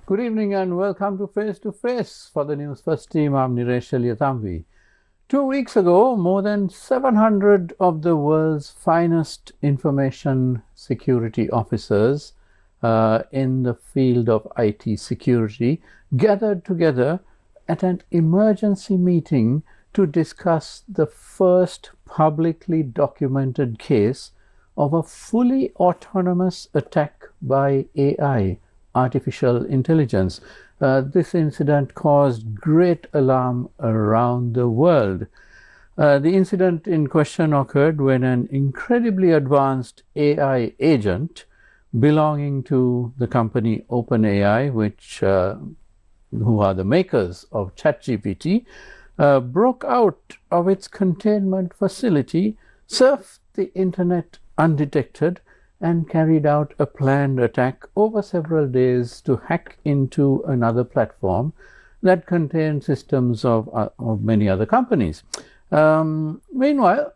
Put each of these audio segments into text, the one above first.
Good evening and welcome to Face to Face. For the Newsfirst team, I'm Niresh Eliatamvi. 2 weeks ago, more than 700 of the world's finest information security officers in the field of IT security gathered together at an emergency meeting to discuss the first publicly documented case of a fully autonomous attack by AI, artificial intelligence. This incident caused great alarm around the world. The incident in question occurred when an incredibly advanced AI agent belonging to the company OpenAI, who are the makers of ChatGPT, broke out of its containment facility, surfed the internet undetected, and carried out a planned attack over several days to hack into another platform that contained systems of many other companies. Meanwhile,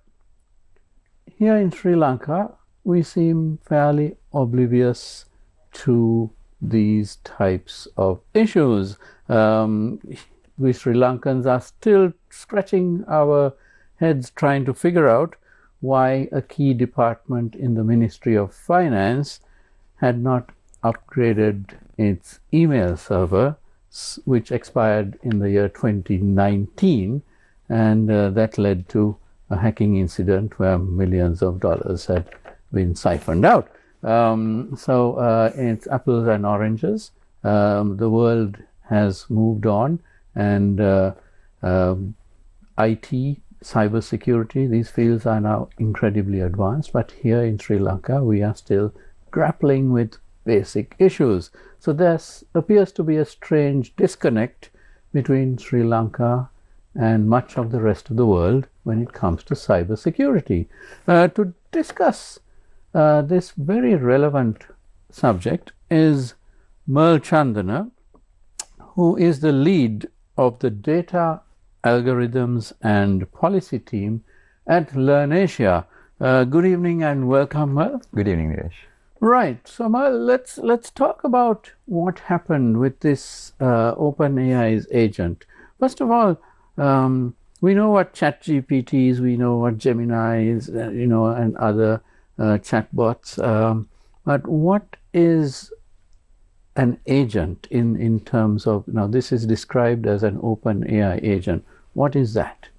here in Sri Lanka, we seem fairly oblivious to these types of issues. We Sri Lankans are still scratching our heads trying to figure out why a key department in the Ministry of Finance had not upgraded its email server, which expired in the year 2019, and that led to a hacking incident where millions of dollars had been siphoned out. It's apples and oranges. The world has moved on, and IT, cybersecurity, these fields are now incredibly advanced, but here in Sri Lanka we are still grappling with basic issues. So there appears to be a strange disconnect between Sri Lanka and much of the rest of the world when it comes to cybersecurity. To discuss this very relevant subject is Merl Chandana, who is the lead of the Data Algorithms and Policy team at LearnAsia. Good evening and welcome, Merl. Good evening, Niresh. Right. So, Merl, let's talk about what happened with this OpenAI's agent. First of all, we know what ChatGPT is, we know what Gemini is, and other chatbots. But what is an agent in terms of, now this is described as an OpenAI agent. What is that?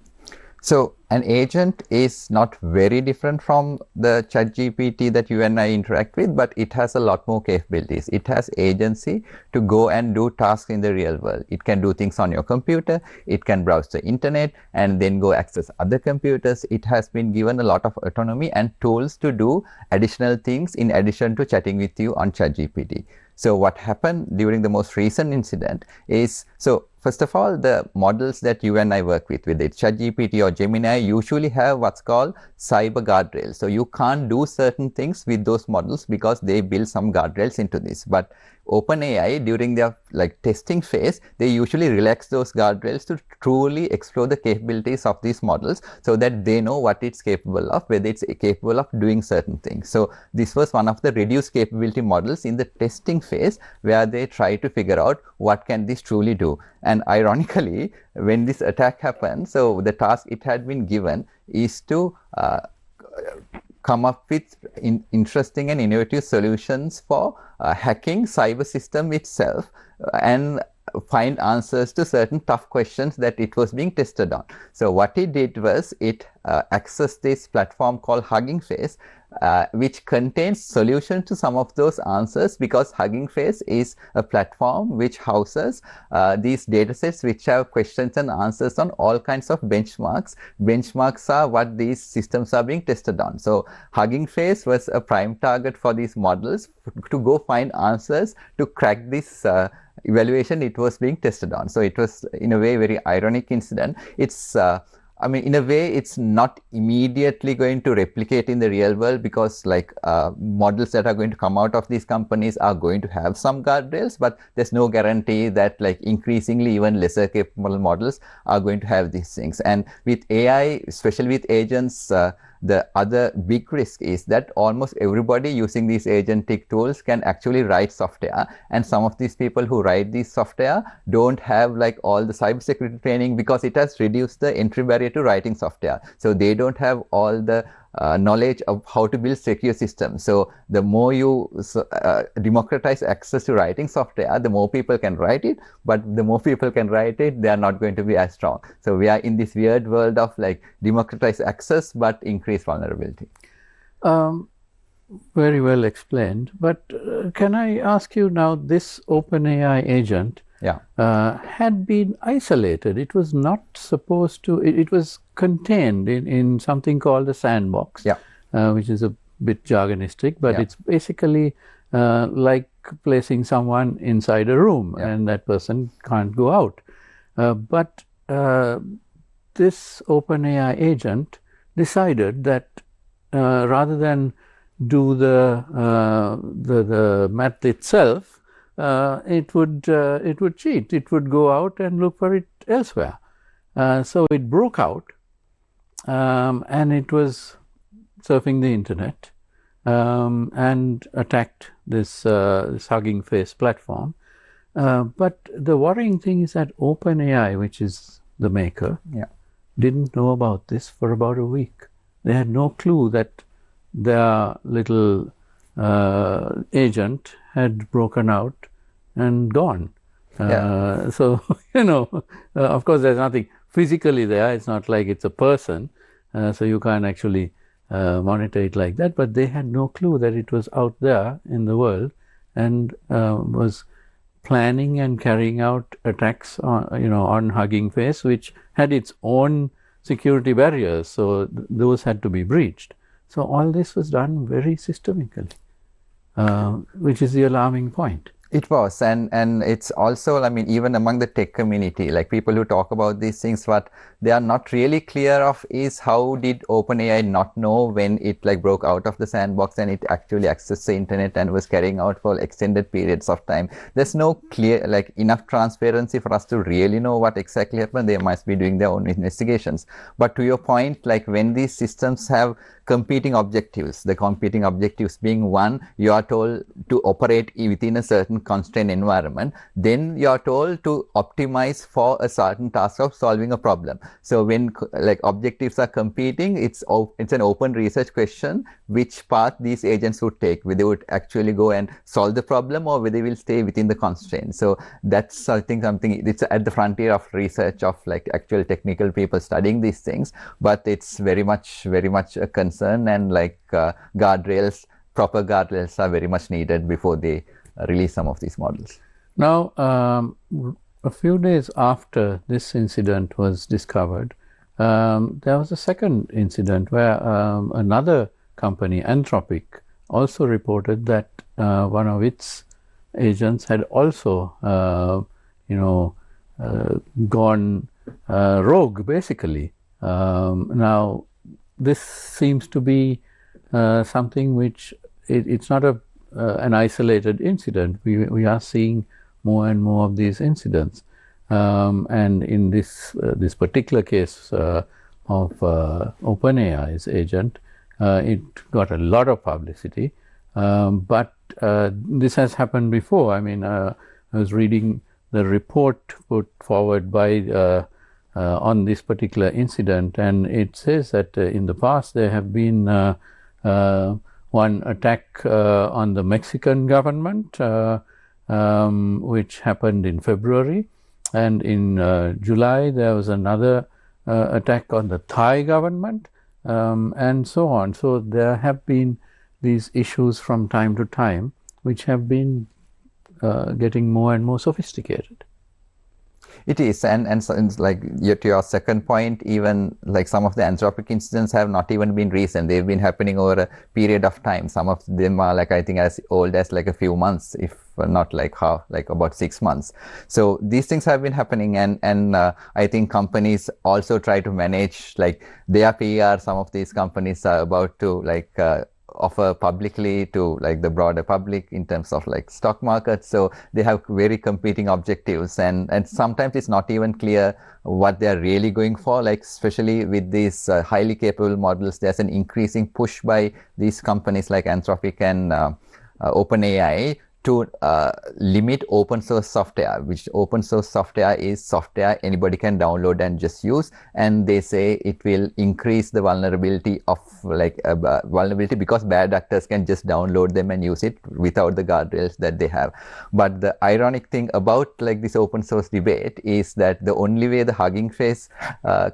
So an agent is not very different from the ChatGPT that you and I interact with, but it has a lot more capabilities. It has agency to go and do tasks in the real world. It can do things on your computer, it can browse the internet and then go access other computers. It has been given a lot of autonomy and tools to do additional things in addition to chatting with you on ChatGPT. So what happened during the most recent incident is, first of all, the models that you and I work with, whether it's ChatGPT or Gemini, usually have what's called cyber guardrails. So you can't do certain things with those models because they build some guardrails into this. But OpenAI, during their testing phase, they usually relax those guardrails to truly explore the capabilities of these models so that they know what it's capable of, whether it's capable of doing certain things. So this was one of the reduced capability models in the testing phase where they try to figure out what can this truly do. And ironically, when this attack happened, so the task it had been given is to come up with interesting and innovative solutions for hacking cyber system itself and find answers to certain tough questions that it was being tested on. So what it did was it accessed this platform called Hugging Face, which contains solutions to some of those answers, because Hugging Face is a platform which houses these datasets which have questions and answers on all kinds of benchmarks. Benchmarks are what these systems are being tested on. So Hugging Face was a prime target for these models to go find answers to crack this evaluation it was being tested on. So it was, in a way, very ironic incident. It's in a way, it's not immediately going to replicate in the real world, because models that are going to come out of these companies are going to have some guardrails, but there's no guarantee that increasingly even lesser capable models are going to have these things. And with AI, especially with agents, the other big risk is that almost everybody using these agentic tools can actually write software, and some of these people who write these software don't have like all the cybersecurity training, because it has reduced the entry barrier to writing software. So they don't have all the knowledge of how to build secure systems. So the more you democratize access to writing software, the more people can write it, but the more people can write it, they are not going to be as strong. So we are in this weird world of like democratized access but increased vulnerability. Very well explained, but can I ask you now, this OpenAI agent had been isolated. It was not supposed to, it was contained in something called a sandbox, which is a bit jargonistic, but it's basically like placing someone inside a room and that person can't go out. But this OpenAI agent decided that rather than do the math itself, it would cheat. It would go out and look for it elsewhere. So it broke out, and it was surfing the internet and attacked this Hugging Face platform. But the worrying thing is that OpenAI, which is the maker, didn't know about this for about a week. They had no clue that their little agent had broken out and gone. So, of course, there's nothing physically there. It's not like it's a person, so you can't actually monitor it like that. But they had no clue that it was out there in the world and was planning and carrying out attacks on Hugging Face, which had its own security barriers. So those had to be breached. So all this was done very systemically, which is the alarming point. It was, and it's also, I mean, even among the tech community, like people who talk about these things, what they are not really clear of is how did OpenAI not know when it like broke out of the sandbox and it actually accessed the internet and was carrying out for extended periods of time. There's no clear, like enough transparency for us to really know what exactly happened. They must be doing their own investigations. But to your point, like when these systems have competing objectives, the competing objectives being one, you are told to operate within a certain constrained environment, then you are told to optimize for a certain task of solving a problem. So when like objectives are competing, it's an open research question which path these agents would take, whether they would actually go and solve the problem or whether they will stay within the constraints. So that's, I think, something, it's at the frontier of research of like actual technical people studying these things, but it's very much a concern, and like guardrails, proper guardrails are very much needed before they release some of these models. Now, a few days after this incident was discovered, there was a second incident where another company, Anthropic, also reported that one of its agents had also, gone rogue, basically. Now, this seems to be something which it's not an isolated incident. We are seeing more and more of these incidents, and in this particular case of OpenAI's agent, it got a lot of publicity, but this has happened before. I mean, I was reading the report put forward by on this particular incident, and it says that in the past there have been one attack on the Mexican government, which happened in February, and in July there was another attack on the Thai government, and so on. So there have been these issues from time to time which have been getting more and more sophisticated. It is, and so it's like to your second point, even like some of the Anthropic incidents have not even been recent. They've been happening over a period of time. Some of them are like, I think, as old as like a few months, if not like about 6 months. So these things have been happening, and I think companies also try to manage like their PR. Some of these companies are about to like offer publicly to like the broader public in terms of like stock markets. So they have very competing objectives, and sometimes it's not even clear what they're really going for. Like especially with these highly capable models, there's an increasing push by these companies like Anthropic and OpenAI to limit open source software, which open source software is software anybody can download and just use, and they say it will increase the vulnerability of like vulnerability because bad actors can just download them and use it without the guardrails that they have. But the ironic thing about like this open source debate is that the only way the Hugging Face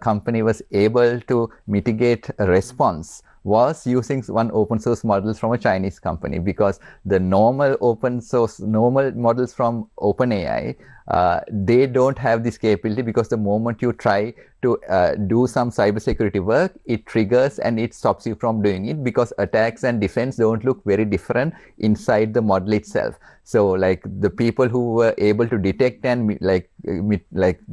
company was able to mitigate a response was using one open source models from a Chinese company, because the normal models from OpenAI, they don't have this capability, because the moment you try to do some cybersecurity work, it triggers and it stops you from doing it, because attacks and defense don't look very different inside the model itself. So like the people who were able to detect and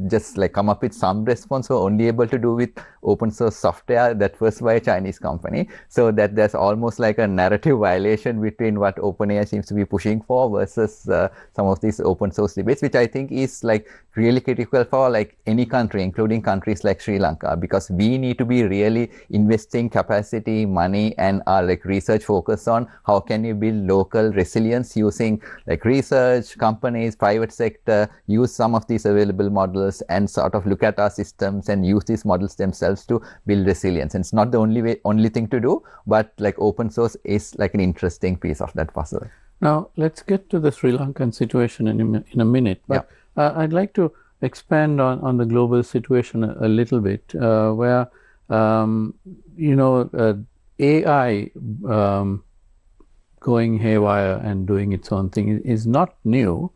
just like come up with some response were only able to do with open source software that was by a Chinese company. So that there's almost like a narrative violation between what OpenAI seems to be pushing for versus some of these open source debates, which I think is like really critical for like any country, including countries like Sri Lanka, because we need to be really investing capacity, money, and our like research focus on how can you build local resilience using like research, companies, private sector, use some of these available models and sort of look at our systems and use these models themselves to build resilience. And it's not the only thing to do, but like open source is like an interesting piece of that puzzle. Now, let's get to the Sri Lankan situation in a minute, but I'd like to expand on the global situation a little bit, where, AI going haywire and doing its own thing is not new,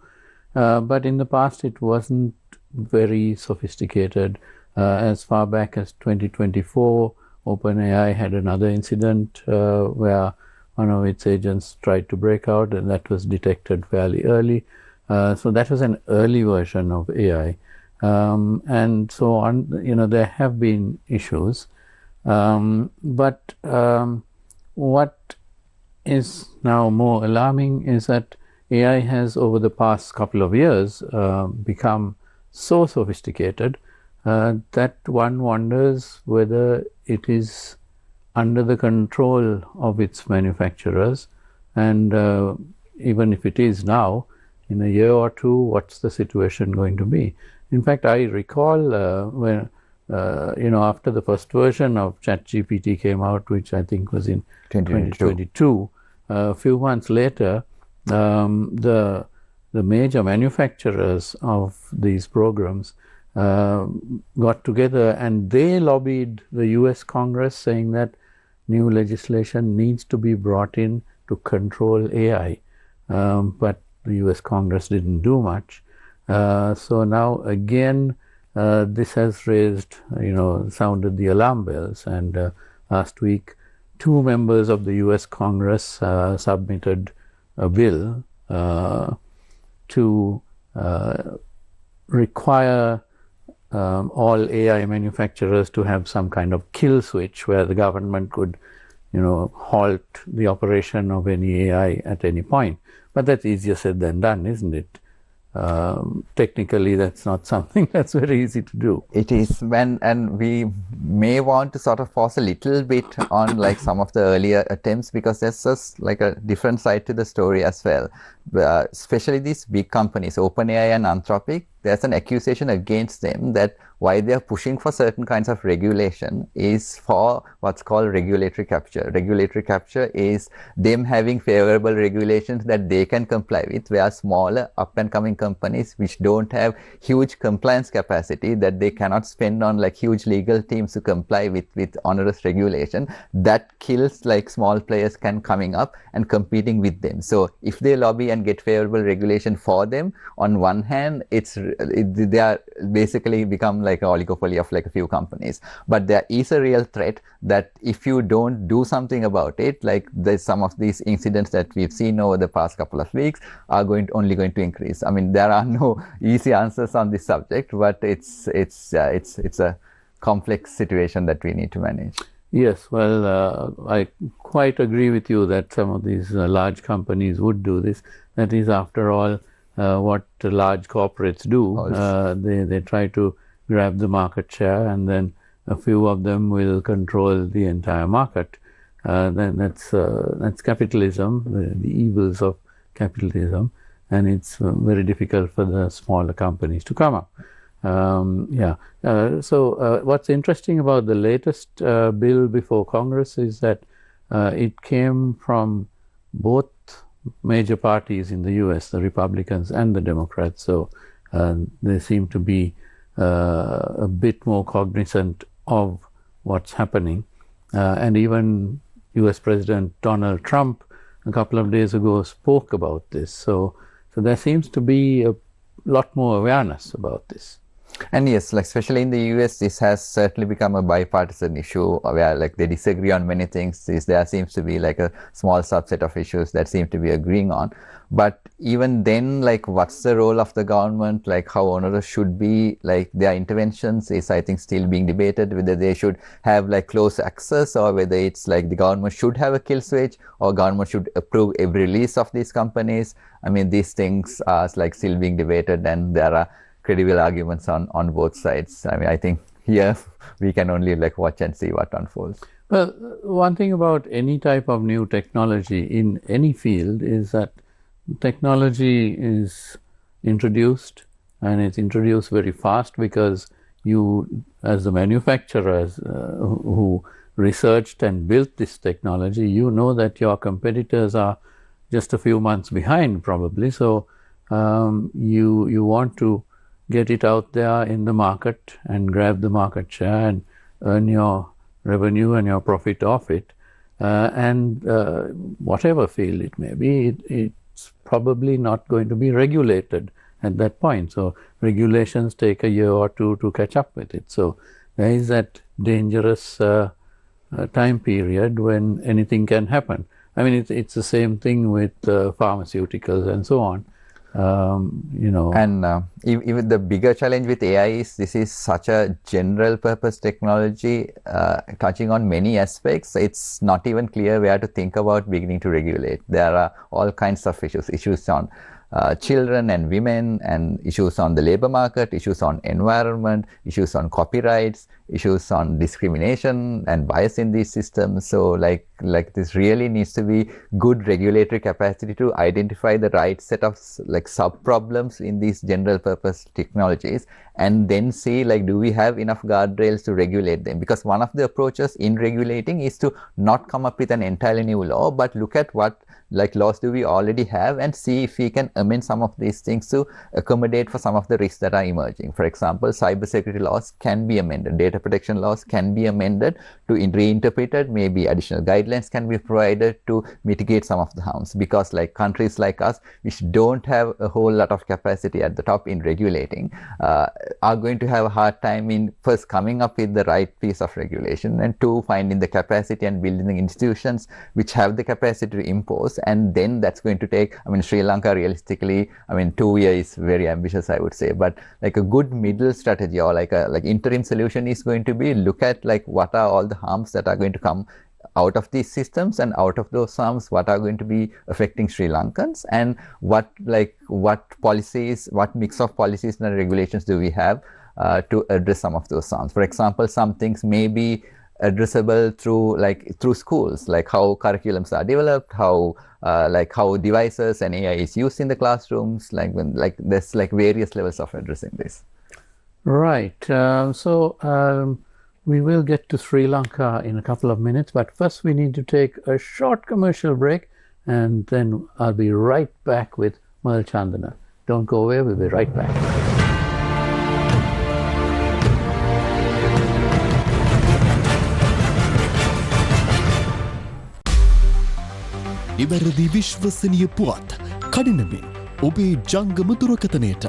but in the past it wasn't very sophisticated. As far back as 2024, OpenAI had another incident where one of its agents tried to break out, and that was detected fairly early. So that was an early version of AI. And so on, there have been issues. But what is now more alarming is that AI has, over the past couple of years, become so sophisticated that one wonders whether it is under the control of its manufacturers. And even if it is now, in a year or two, what's the situation going to be? In fact, I recall when, after the first version of ChatGPT came out, which I think was in 2022, a few months later, the major manufacturers of these programs got together and they lobbied the US Congress, saying that new legislation needs to be brought in to control AI. But the US Congress didn't do much. So now again, this has raised, sounded the alarm bells. And last week, 2 members of the US Congress submitted a bill to require all AI manufacturers to have some kind of kill switch where the government could, halt the operation of any AI at any point. But that's easier said than done, isn't it? Technically, that's not something that's very easy to do. It is, and we may want to sort of pause a little bit on like some of the earlier attempts, because there's just like a different side to the story as well. Especially these big companies, OpenAI and Anthropic, there's an accusation against them that why they are pushing for certain kinds of regulation is for what's called regulatory capture. Regulatory capture is them having favorable regulations that they can comply with, where smaller up and coming companies which don't have huge compliance capacity, that they cannot spend on like huge legal teams to comply with onerous regulation, that kills like small players coming up and competing with them. So if they lobby and get favorable regulation for them, on one hand, they are basically become like an oligopoly of like a few companies. But there is a real threat that if you don't do something about it, like there's some of these incidents that we've seen over the past couple of weeks are only going to increase. I mean, there are no easy answers on this subject, but it's a complex situation that we need to manage. Yes, well, I quite agree with you that some of these large companies would do this. That is, after all, what large corporates do. They try to grab the market share, and then a few of them will control the entire market. Then that's capitalism, the evils of capitalism, and it's very difficult for the smaller companies to come up. So what's interesting about the latest bill before Congress is that it came from both major parties in the US, the Republicans and the Democrats. So they seem to be a bit more cognizant of what's happening. And even US President Donald Trump a couple of days ago spoke about this. So there seems to be a lot more awareness about this. And yes, like especially in the US, this has certainly become a bipartisan issue where like they disagree on many things. There seems to be like a small subset of issues that seem to be agreeing on. But even then, like what's the role of the government, like how onerous should be, like their interventions is I think still being debated, whether they should have like close access or whether it's like the government should have a kill switch or government should approve every release of these companies. I mean, these things are like still being debated, and there are credible arguments on both sides. I mean, I think here we can only like watch and see what unfolds. Well, one thing about any type of new technology in any field is that technology is introduced, and it's introduced very fast because you, as the manufacturers who researched and built this technology, you know that your competitors are just a few months behind probably. So you want to get it out there in the market and grab the market share and earn your revenue and your profit off it. And whatever field it may be, it's probably not going to be regulated at that point. So regulations take a year or two to catch up with it. So there is that dangerous time period when anything can happen. I mean, it's the same thing with pharmaceuticals and so on. And even the bigger challenge with AI is this is such a general purpose technology touching on many aspects. It's not even clear where to think about beginning to regulate. There are all kinds of issues on children and women, and issues on the labor market, issues on environment, issues on copyrights, issues on discrimination and bias in these systems. So like this really needs to be good regulatory capacity to identify the right set of like sub problems in these general purpose technologies, and then see like do we have enough guardrails to regulate them. Because one of the approaches in regulating is to not come up with an entirely new law, but look at what like laws do we already have and see if we can amend some of these things to accommodate for some of the risks that are emerging. For example, cybersecurity laws can be amended, data protection laws can be amended to reinterpreted, maybe additional guidelines can be provided to mitigate some of the harms, because like countries like us, which don't have a whole lot of capacity at the top in regulating, are going to have a hard time in first coming up with the right piece of regulation, and two, finding the capacity and building the institutions which have the capacity to impose. And then that's going to take, I mean, Sri Lanka realistically, I mean, 2 years is very ambitious, I would say, but like a good middle strategy or like interim solution is going to be look at like what are all the harms that are going to come out of these systems, and out of those harms what are going to be affecting Sri Lankans, and what policies, what mix of policies and regulations do we have to address some of those harms. For example, some things may be addressable through schools, like how curriculums are developed, how devices and AI is used in the classrooms, there's various levels of addressing this. Right. We will get to Sri Lanka in a couple of minutes, but first we need to take a short commercial break, and then I'll be right back with Merl Chandana. Don't go away, we'll be right back. නිවැරදි විශ්වසනීය පුවත් කඩිනමින් ඔබේ ජංගම දුරකථනයට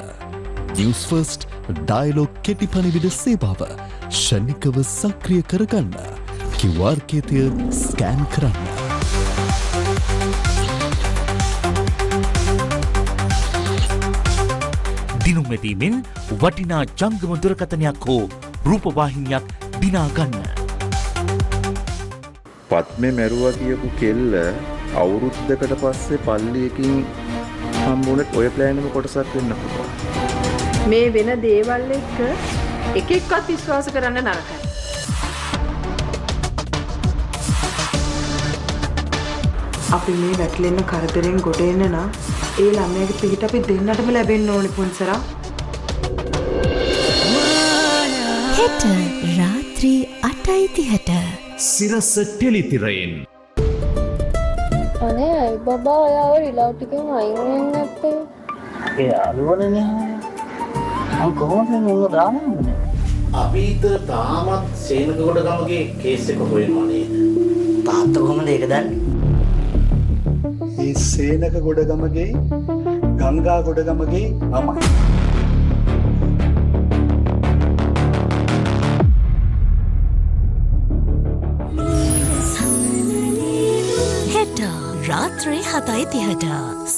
Newsfirst dialogue කෙටි පණිවිඩ සේවාව ශනිකව සක්‍රිය කරගන්න QR කේතය scan කරන්න. දිනුම් වැදීමෙන් වටිනා ජංගම දුරකථනයක් හෝ රූපවාහිනියක් දිනා ගන්න. පත්මේ මැරුවා කියපු කෙල්ල අවුරුද්දකට පස්සේ පල්ලියකින් හම්බුනත් ඔය ප්ලෑන් එකේ කොටසක් වෙන්න පුළුවන්. මේ වෙන දේවල් එක්ක එකෙක්වත් විශ්වාස කරන්න නරකයි. අපි මේ වැටලෙන කරදරෙන් ගොඩ එන්න නම් ඒ ළමයාගේ පිහිට අපි දෙන්නටම ලැබෙන්න ඕනේ පුන්සරා. හෙට රාත්‍රී 8:30ට සිරස ටෙලිතිරයෙන්. අනේ අයි බබා ඔයාව රිලව් ටිකෙන් අයින් වෙන්නේ නැත්තේ. ඒ අලුවනේ මම කොහොමද මොකද දාන්නේ? අපිට තාමත් සේනක කොට ගමගේ කේස් එක හොයනවා නේද? තාත්තා කොහොමද ඒක දන්නේ? මේ සේනක ගොඩගමගේ ගංගා ගොඩගමගේ මමයි. හෙට රාත්‍රී 7:30ට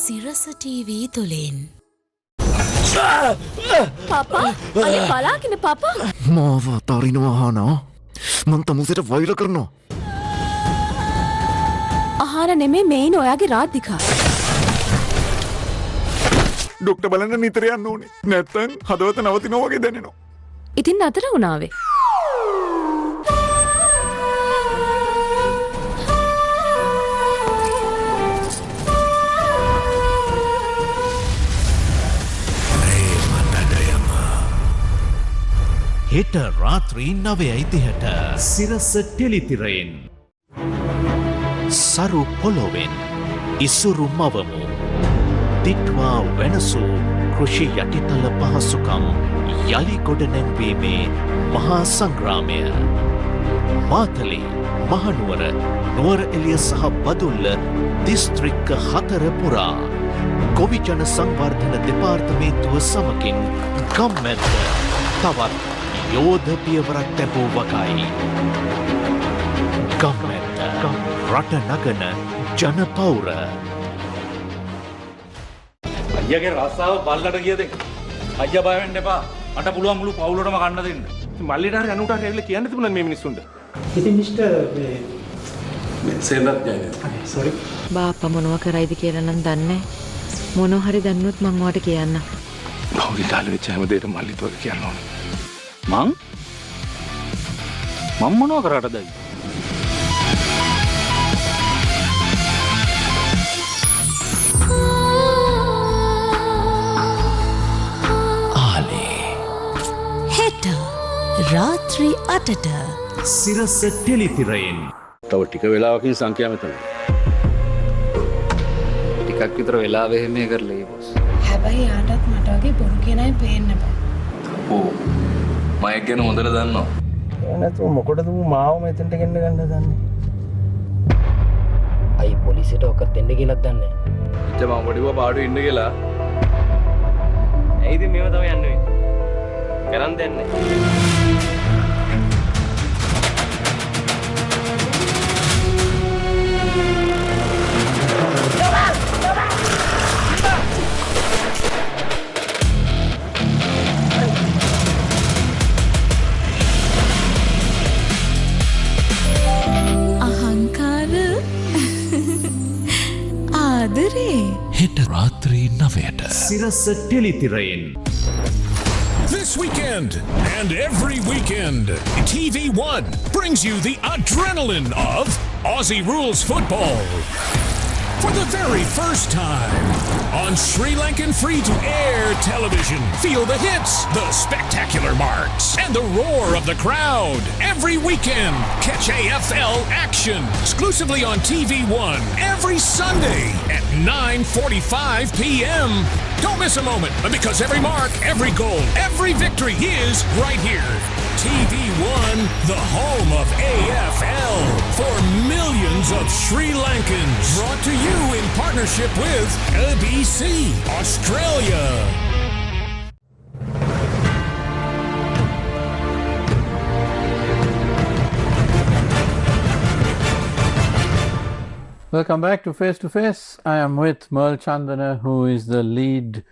සිරස TV තුලින්. පාපා අනේ බලාගෙන පාපා මාව අතාරිනවා හානා. මං තමුසෙට වෛර කරනවා. ආහාර නෙමේ මේන ඔයාගේ රාධිකා. ඩොක්ටර් බලන්න නිතර යන්න ඕනේ. නැත්තම් හදවත නවතිනවා වගේ දැනෙනවා. ඉතින් නතර වුණාවේ. හෙට රාත්‍රී 9:30ට සිරස ටෙලිතිරයෙන්. සරු පොළොවෙන් ඉසුරු මවමු. දිට්වා වෙනසූ කෘෂි යටිතල පහසුකම් යළි ගොඩනැන්වීමේ මහා සංග්‍රාමය. මාතලේ මහනුවර නුවර එළිය සහ බදුල්ල දිස්ත්‍රික්ක 4 පුරා ගොවි ජන සංවර්ධන දෙපාර්තමේන්තුව සමගින් ගම්මැද්ද තවත් යෝධ පියවරක් තැබූ වගයි. ගම්මැද්ද රට නගන ජනපෞර. අයියාගේ රස්සාව බල්ලට ගිය දෙක. අයියා බය වෙන්න එපා. මට පුළුවන් මුළු පවුලටම කන්න දෙන්න. මල්ලිට හරි අනුට හරි ඇවිල්ලා කියන්න තිබුණා මේ මිනිස්සුන්ට. ඉතින් මිස්ටර් මේ සෙන්දත් ජයනේ. සෝරි. බාප්පා මොනවා කරයිද කියලා නම් දන්නේ. මොනවා හරි දැන්නොත් මං ඔයාට කියන්න. පවුලේ දාල වෙච්ච හැම දෙයකටම මල්ලිත් වගේ කියන්න ඕනේ. මං මොනවා කරාටද අයියා? හෙට රාත්‍රී 8ට සිරස ටෙලිතිරයෙන්. තව ටික වෙලාවකින් සංඛ්‍යා මෙතන. ටිකක් විතර වෙලාව එහෙම කරලා ඒ බොස්. හැබැයි යාටත් මට වගේ බොරු කියන අය පේන්න බෑ. ඕ මයික් ගැන හොඳට දන්නවා. ඒ නැතුව මොකටද මාව මෙතෙන්ට ගෙන්න ගන්න දන්නේ? අයි පොලිසියට ඔක්ක දෙන්න කියලා දන්නේ. ඉතින් මම වඩිව පාඩුවේ ඉන්න කියලා. ඇයි ඉතින් මේව තමයි යන්නේ. කරන් දෙන්නේ. අහංකාර ආදරේ හෙට රාත්‍රී 9ට සිරස ටෙලිතිරයෙන්. This weekend and every weekend, TV1 brings you the adrenaline of Aussie Rules football. For the very first time on Sri Lankan free-to-air television, feel the hits, the spectacular marks, and the roar of the crowd. Every weekend, catch AFL action exclusively on TV1 every Sunday at 9:45 p.m. Don't miss a moment, because every mark, every goal, every victory is right here. TV1, the home of AFL, for millions of Sri Lankans. Brought to you in partnership with ABC Australia. Welcome back to Face to Face. I am with Merl Chandana, who is the lead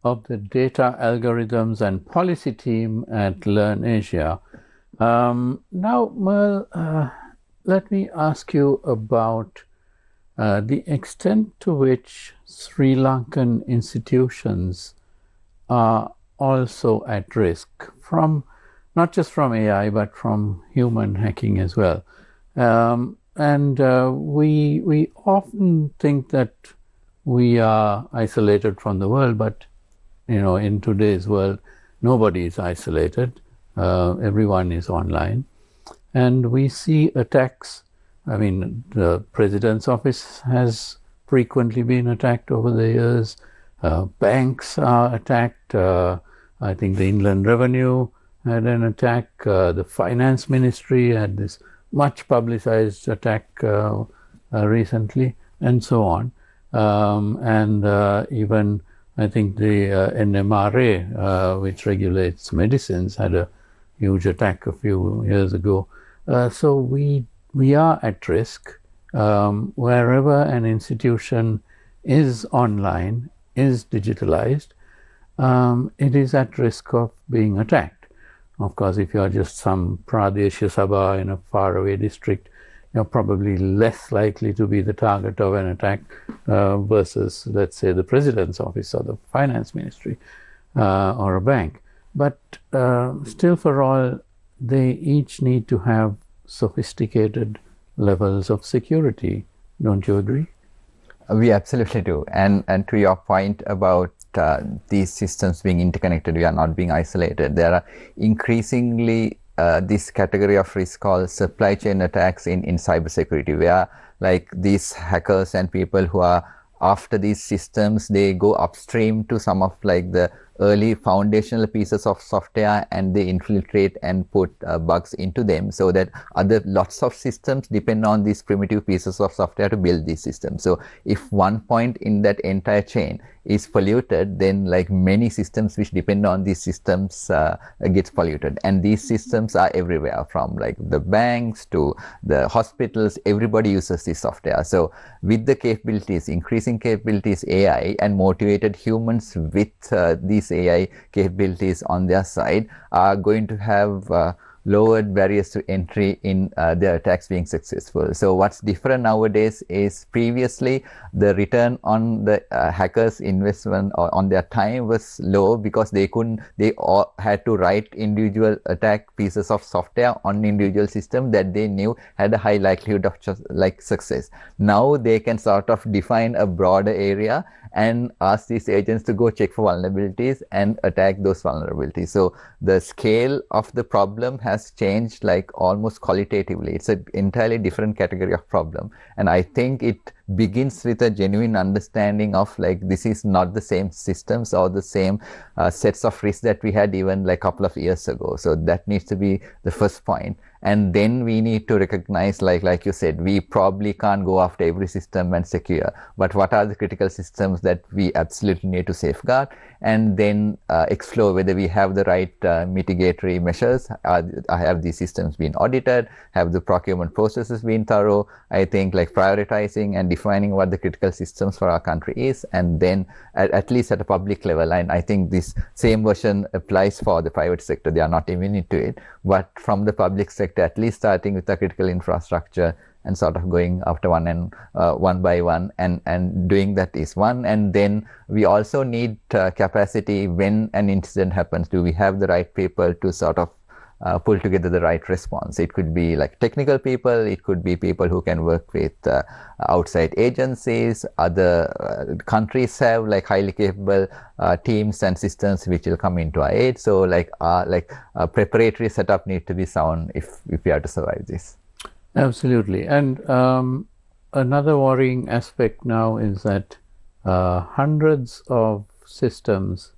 of the data algorithms and policy team at Learn Asia. Now, Merl, let me ask you about the extent to which Sri Lankan institutions are also at risk from not just from AI but from human hacking as well. We often think that we are isolated from the world, but in today's world, nobody is isolated. Everyone is online. And we see attacks. I mean, the president's office has frequently been attacked over the years. Banks are attacked. I think the Inland Revenue had an attack. The Finance Ministry had this much publicized attack recently, and so on. Even I think the NMRA, which regulates medicines, had a huge attack a few years ago. So we are at risk wherever an institution is online, is digitalized. It is at risk of being attacked. Of course, if you are just some Pradesh Sabha in a faraway district, you're probably less likely to be the target of an attack versus, let's say, the president's office or the finance ministry or a bank. But still, for all, they each need to have sophisticated levels of security. Don't you agree? We absolutely do. And to your point about these systems being interconnected, we are not being isolated. There are increasingly this category of risk called supply chain attacks in cybersecurity, where like these hackers and people who are after these systems, they go upstream to some of like the early foundational pieces of software and they infiltrate and put bugs into them, so that lots of systems depend on these primitive pieces of software to build these systems. So if one point in that entire chain is polluted, then like many systems which depend on these systems gets polluted. And these systems are everywhere, from like the banks to the hospitals. Everybody uses this software. So with the capabilities, increasing capabilities, AI, and motivated humans with these AI capabilities on their side are going to have lowered barriers to entry in their attacks being successful. So what's different nowadays is previously the return on the hackers' investment or on their time was low because they all had to write individual attack pieces of software on individual system that they knew had a high likelihood of success. Now they can sort of define a broader area and ask these agents to go check for vulnerabilities and attack those vulnerabilities. So the scale of the problem has changed like almost qualitatively. It's an entirely different category of problem. And I think it begins with a genuine understanding of like this is not the same systems or the same sets of risks that we had even like a couple of years ago. So that needs to be the first point. And then we need to recognize, like you said, we probably can't go after every system and secure, but what are the critical systems that we absolutely need to safeguard, and then explore whether we have the right mitigatory measures. Have these systems been audited? Have the procurement processes been thorough? I think like prioritizing and defining what the critical systems for our country is, and then at least at a public level, and I think this same version applies for the private sector. They are not immune to it, but from the public sector, at least starting with the critical infrastructure and sort of going after one by one, and doing that is one. And then we also need capacity when an incident happens. Do we have the right people to sort of pull together the right response? It could be like technical people, it could be people who can work with outside agencies. Other countries have like highly capable teams and systems which will come into our aid. So like preparatory setup need to be sound if we are to survive this. Absolutely. And another worrying aspect now is that hundreds of systems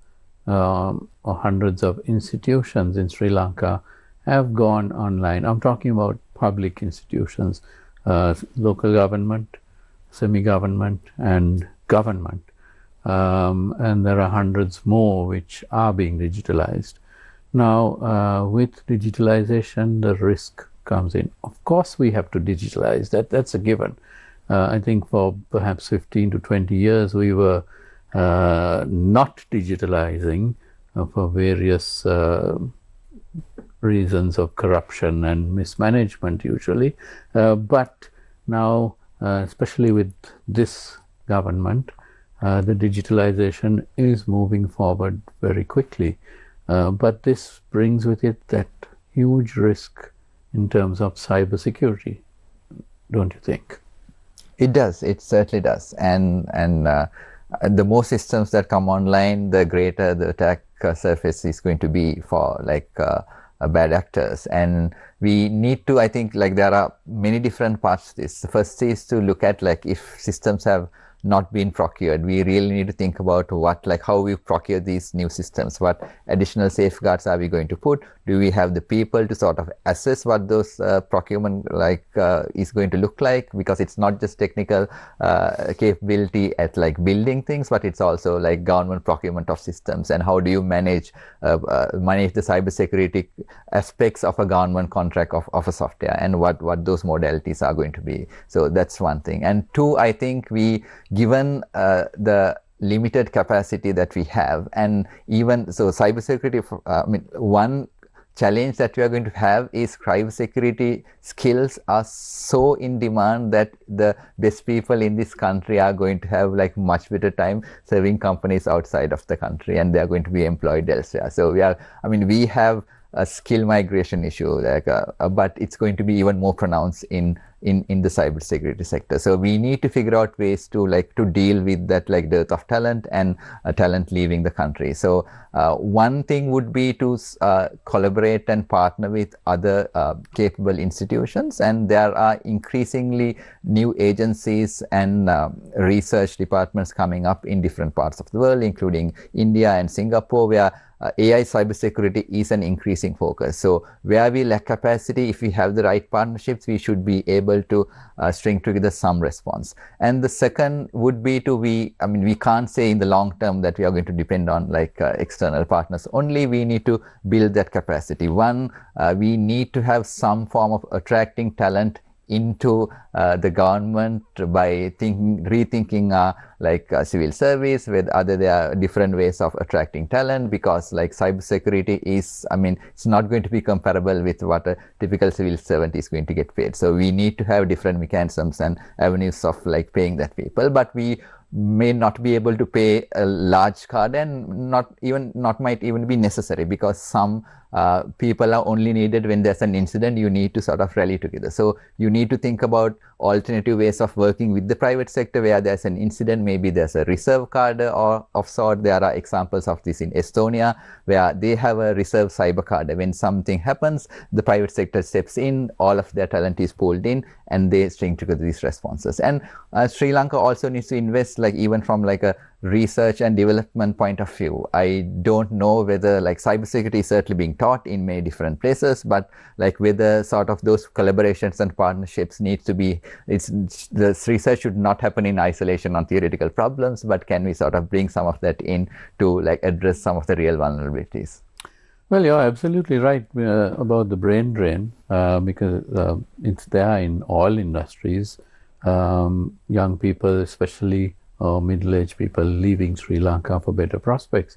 or hundreds of institutions in Sri Lanka have gone online. I'm talking about public institutions, local government, semi-government, and government. And there are hundreds more which are being digitalized. Now, with digitalization, the risk comes in. Of course, we have to digitalize. That's a given. I think for perhaps 15 to 20 years, we were not digitalizing for various reasons of corruption and mismanagement usually. But now, especially with this government, the digitalization is moving forward very quickly. But this brings with it that huge risk in terms of cybersecurity, don't you think? It does. It certainly does. And the more systems that come online, the greater the attack surface is going to be for bad actors. And we need to, I think, there are many different parts to this. The first is to look at if systems have not been procured, we really need to think about how we procure these new systems. What additional safeguards are we going to put? Do we have the people to sort of assess what those procurement is going to look like? Because it's not just technical capability at building things, but it's also government procurement of systems. And how do you manage the cybersecurity aspects of a government contract of a software, and what those modalities are going to be. So that's one thing. And two, I think given the limited capacity that we have, and even so cybersecurity, one challenge that we are going to have is cybersecurity skills are so in demand that the best people in this country are going to have much better time serving companies outside of the country, and they are going to be employed elsewhere. So we have a skill migration issue, but it's going to be even more pronounced in the cybersecurity sector. So we need to figure out ways to deal with that dearth of talent and talent leaving the country. So one thing would be to collaborate and partner with other capable institutions, and there are increasingly new agencies and research departments coming up in different parts of the world, including India and Singapore, where AI cybersecurity is an increasing focus. So where we lack capacity, if we have the right partnerships, we should be able to string together some response. And the second would be we can't say in the long term that we are going to depend on external partners only. We need to build that capacity. One, we need to have some form of attracting talent into the government by rethinking civil service. With there are different ways of attracting talent, because cybersecurity is, it's not going to be comparable with what a typical civil servant is going to get paid. So we need to have different mechanisms and avenues of paying that people, but we may not be able to pay a large card, and might even be necessary, because some people are only needed when there's an incident. You need to sort of rally together. So you need to think about alternative ways of working with the private sector. Where there's an incident, maybe there's a reserve card or of sort. There are examples of this in Estonia, where they have a reserve cyber card. When something happens, the private sector steps in, all of their talent is pulled in, and they string together these responses. And Sri Lanka also needs to invest, even from a research and development point of view. I don't know whether cybersecurity is certainly being taught in many different places, but whether sort of those collaborations and partnerships needs to be, this research should not happen in isolation on theoretical problems, but can we sort of bring some of that in to address some of the real vulnerabilities? Well, you're absolutely right about the brain drain, because it's there in all industries. Young people, especially middle-aged people, leaving Sri Lanka for better prospects.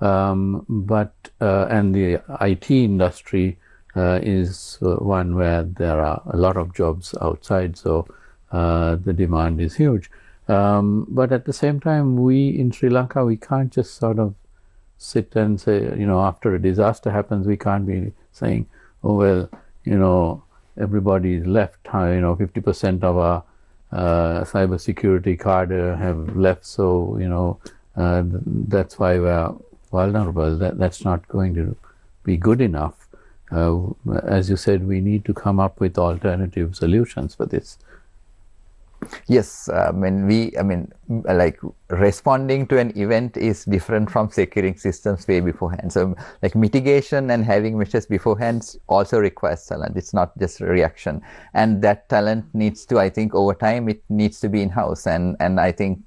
And the IT industry is one where there are a lot of jobs outside, so the demand is huge. But at the same time, we in Sri Lanka, we can't just sort of sit and say, after a disaster happens, we can't be saying, oh, well, everybody's left, 50% of our cybersecurity cadre have left, so that's why we're vulnerable. That's not going to be good enough. As you said, we need to come up with alternative solutions for this. Yes, responding to an event is different from securing systems way beforehand. So mitigation and having measures beforehand also requires talent. It's not just a reaction. And that talent needs to, I think, over time, it needs to be in-house. And I think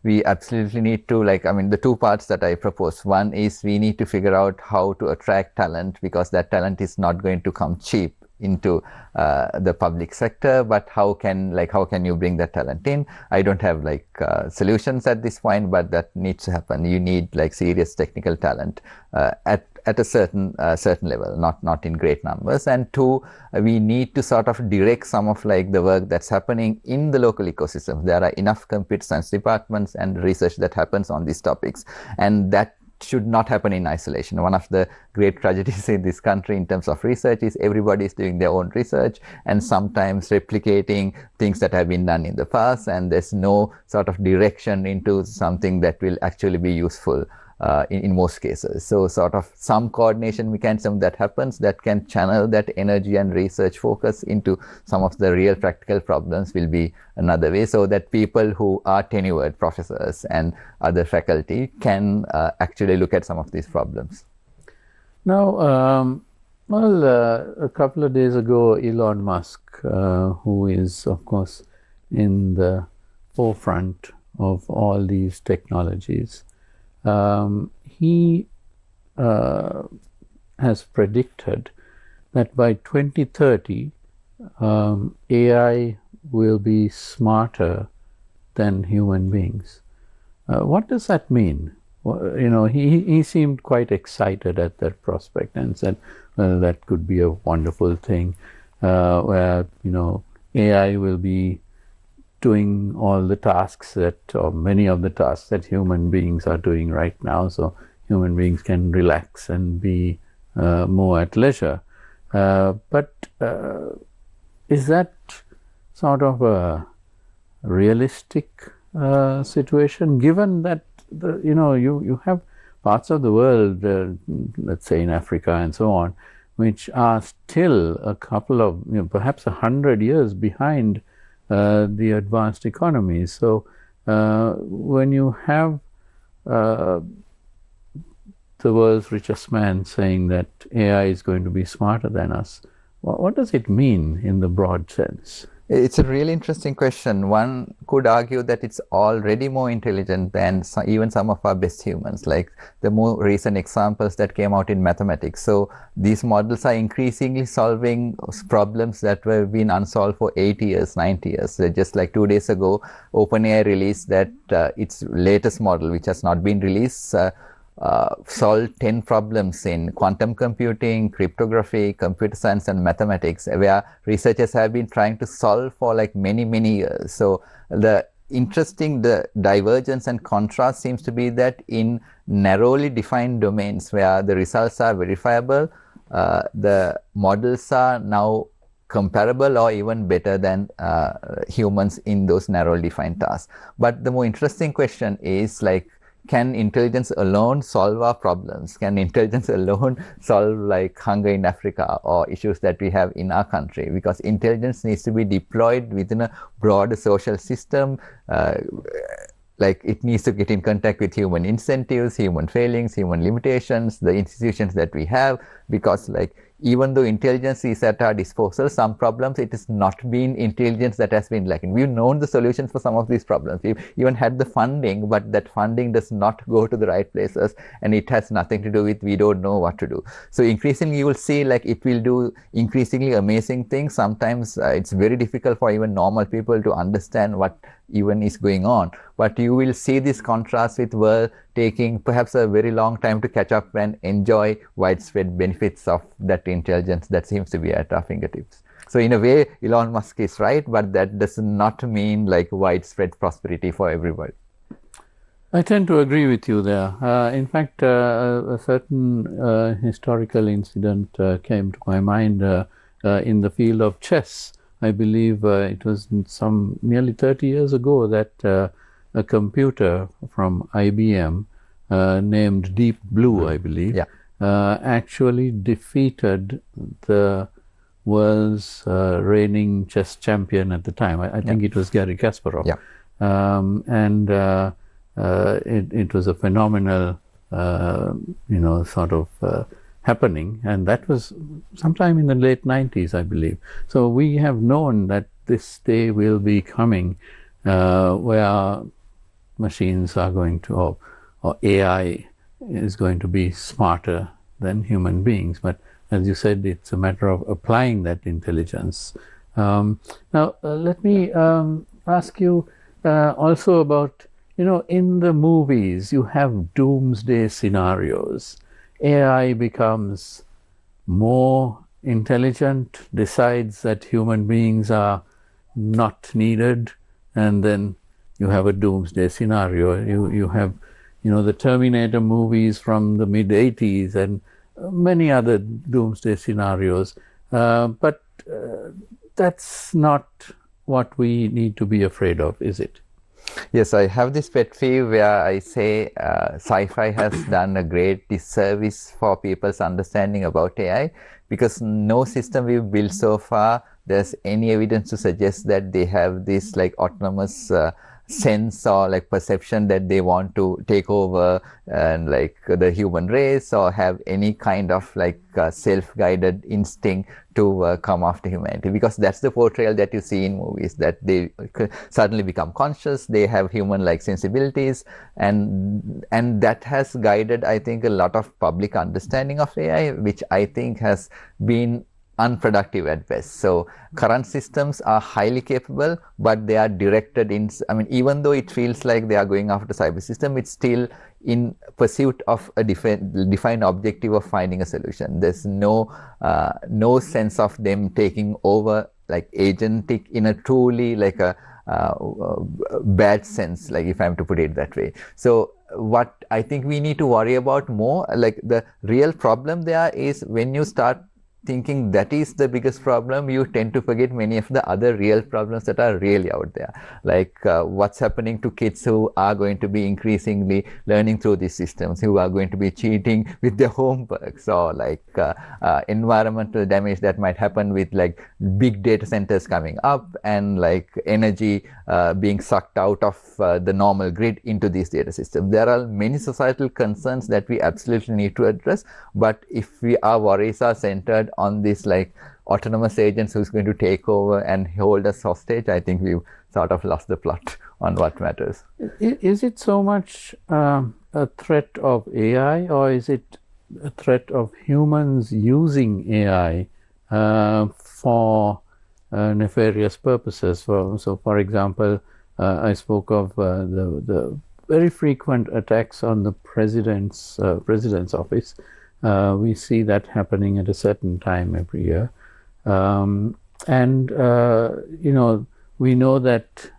we absolutely need to, the two parts that I propose. One is we need to figure out how to attract talent, because that talent is not going to come cheap into the public sector, but how can you bring that talent in? I don't have solutions at this point, but that needs to happen. You need serious technical talent at at a certain level, not in great numbers. And two, we need to sort of direct some of like the work that's happening in the local ecosystem. There are enough computer science departments and research that happens on these topics, and that should not happen in isolation. One of the great tragedies in this country in terms of research is everybody is doing their own research and sometimes replicating things that have been done in the past, and there's no sort of direction into something that will actually be useful in most cases. So sort of some coordination mechanism that happens that can channel that energy and research focus into some of the real practical problems will be another way, so that people who are tenured, professors and other faculty, can actually look at some of these problems. Now, a couple of days ago, Elon Musk, who is of course in the forefront of all these technologies, he has predicted that by 2030, AI will be smarter than human beings. What does that mean? Well, you know, he seemed quite excited at that prospect and said, well, that could be a wonderful thing, where, you know, AI will be doing all the tasks that, or many of the tasks that human beings are doing right now, so human beings can relax and be more at leisure. But is that sort of a realistic situation, given that you have parts of the world, let's say in Africa and so on, which are still a couple of, perhaps 100 years behind the advanced economies. So when you have the world's richest man saying that AI is going to be smarter than us, what does it mean in the broad sense? It's a really interesting question. One could argue that it's already more intelligent than even some of our best humans, like the more recent examples that came out in mathematics. So these models are increasingly solving problems that were being unsolved for 80 years, 90 years. So just like 2 days ago, OpenAI released that its latest model, which has not been released, solved 10 problems in quantum computing, cryptography, computer science and mathematics, where researchers have been trying to solve for like many years. So the divergence and contrast seems to be that in narrowly defined domains where the results are verifiable, the models are now comparable or even better than humans in those narrowly defined tasks. But the more interesting question is, like, can intelligence alone solve our problems? Can intelligence alone solve like hunger in Africa or issues that we have in our country? Because intelligence needs to be deployed within a broader social system. Like it needs to get in contact with human incentives, human failings, human limitations, the institutions that we have, because like even though intelligence is at our disposal, some problems it has not been intelligence that has been lacking. We've known the solutions for some of these problems. We've even had the funding, but that funding does not go to the right places, and it has nothing to do with we don't know what to do. So increasingly you will see like it will do increasingly amazing things. Sometimes it's very difficult for even normal people to understand what even is going on, but you will see this contrast with world taking perhaps a very long time to catch up and enjoy widespread benefits of that intelligence that seems to be at our fingertips. So in a way, Elon Musk is right, but that does not mean like widespread prosperity for everybody. I tend to agree with you there. In fact, a certain historical incident came to my mind in the field of chess. I believe it was nearly 30 years ago that a computer from IBM named Deep Blue, I believe, actually defeated the world's reigning chess champion at the time. I think it was Garry Kasparov. It was a phenomenal, sort of happening, and that was sometime in the late 90s, I believe. So we have known that this day will be coming where machines are going to, or AI is going to be smarter than human beings. But as you said, it's a matter of applying that intelligence. Now, let me ask you also about, in the movies, you have doomsday scenarios. AI becomes more intelligent, decides that human beings are not needed, and then you have a doomsday scenario. You have, the Terminator movies from the mid-80s and many other doomsday scenarios. But that's not what we need to be afraid of, is it? Yes, I have this pet peeve where I say sci-fi has done a great disservice for people's understanding about AI, because no system we've built so far, there's any evidence to suggest that they have this like autonomous sense or like perception that they want to take over and like the human race, or have any kind of like self-guided instinct to come after humanity, because that's the portrayal that you see in movies, that they suddenly become conscious, they have human-like sensibilities, and that has guided, I think, a lot of public understanding of AI, which I think has been unproductive at best. So current systems are highly capable, but they are directed in, even though it feels like they are going after cyber system, it's still in pursuit of a defined objective of finding a solution. There's no sense of them taking over like agentic in a truly like a bad sense, like if I'm to put it that way. So what I think we need to worry about more, like the real problem there is when you start thinking that is the biggest problem, you tend to forget many of the other real problems that are really out there, like what's happening to kids who are going to be increasingly learning through these systems, who are going to be cheating with their homeworks, or like environmental damage that might happen with like big data centers coming up and like energy being sucked out of the normal grid into these data systems. There are many societal concerns that we absolutely need to address, but if our worries are centered on this like autonomous agents who's going to take over and hold us hostage, I think we've sort of lost the plot on what matters. Is it so much a threat of AI, or is it a threat of humans using AI for nefarious purposes? So for example, I spoke of the very frequent attacks on the president's office. We see that happening at a certain time every year. We know that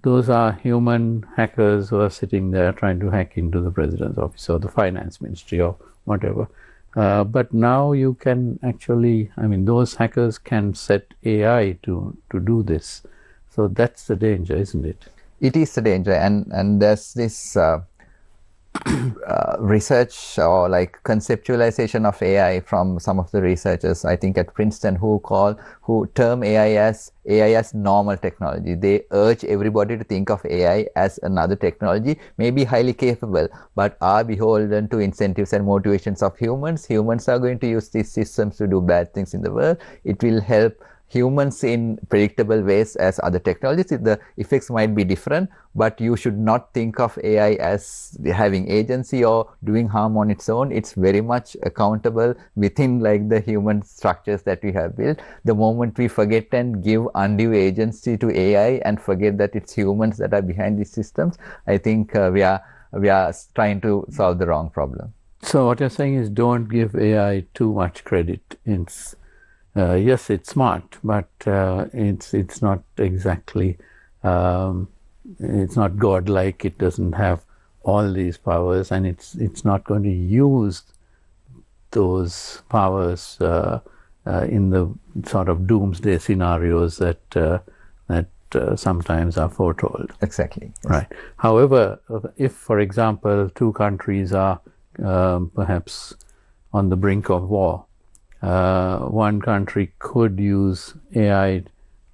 those are human hackers who are sitting there trying to hack into the president's office or the finance ministry or whatever. But now you can actually, those hackers can set AI to do this. So that's the danger, isn't it? It is the danger, and there's this research or like conceptualization of AI from some of the researchers, I think at Princeton, who term AI as normal technology. They urge everybody to think of AI as another technology, maybe highly capable, but are beholden to incentives and motivations of humans. Humans are going to use these systems to do bad things in the world. It will help humans in predictable ways as other technologies. The effects might be different, but you should not think of AI as having agency or doing harm on its own. It's very much accountable within like the human structures that we have built. The moment we forget and give undue agency to AI and forget that it's humans that are behind these systems, I think we are trying to solve the wrong problem. So what you're saying is, don't give AI too much credit. Yes, it's smart, but it's not exactly, it's not godlike. It doesn't have all these powers, and it's not going to use those powers in the sort of doomsday scenarios that sometimes are foretold. Exactly. Yes. Right. However, if, for example, two countries are perhaps on the brink of war, one country could use AI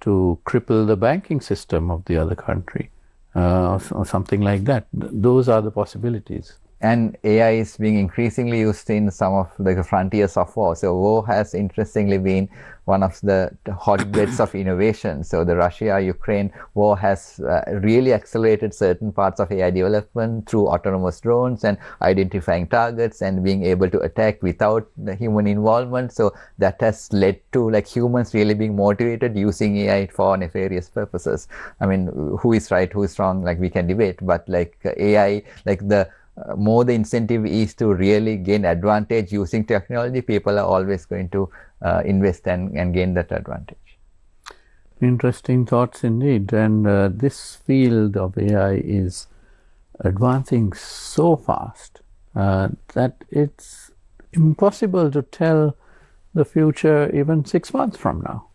to cripple the banking system of the other country, or something like that. Those are the possibilities. And AI is being increasingly used in some of the frontiers of war. So war has interestingly been one of the hotbeds of innovation. So the Russia-Ukraine war has really accelerated certain parts of AI development through autonomous drones and identifying targets and being able to attack without the human involvement. So that has led to like humans really being motivated using AI for nefarious purposes. Who is right, who is wrong, like we can debate, but like AI, like the more the incentive is to really gain advantage using technology, people are always going to invest and gain that advantage. Interesting thoughts indeed. And this field of AI is advancing so fast that it's impossible to tell the future even 6 months from now.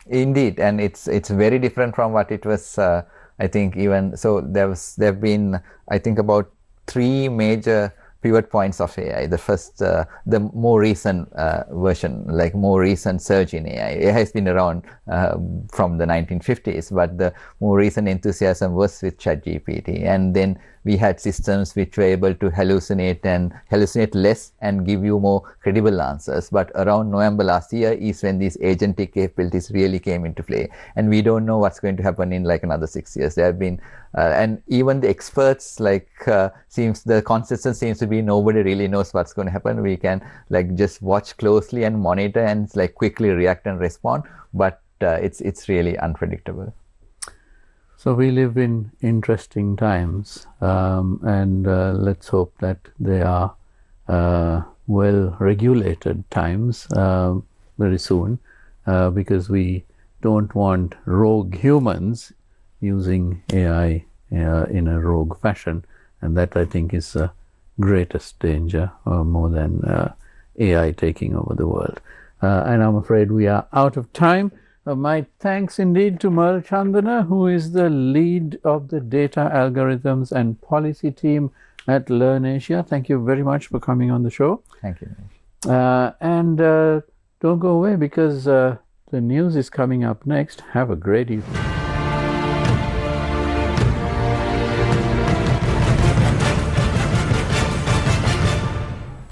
Indeed, and it's very different from what it was. I think even so, there've been I think about 3 major pivot points of AI. The first, the more recent version, like more recent surge in AI. AI has been around from the 1950s, but the more recent enthusiasm was with ChatGPT. And then we had systems which were able to hallucinate less and give you more credible answers. But around November last year is when these agentic capabilities really came into play. And we don't know what's going to happen in like another 6 years. There have been, and even the experts, like the consensus seems to be nobody really knows what's going to happen. We can like just watch closely and monitor and like quickly react and respond. But it's really unpredictable. So we live in interesting times, and let's hope that they are well-regulated times very soon, because we don't want rogue humans using AI in a rogue fashion, and that I think is the greatest danger, more than AI taking over the world. And I'm afraid we are out of time. My thanks indeed to Merl Chandana, who is the lead of the data algorithms and policy team at LearnAsia. Thank you very much for coming on the show. Thank you. And don't go away, because the news is coming up next. Have a great evening.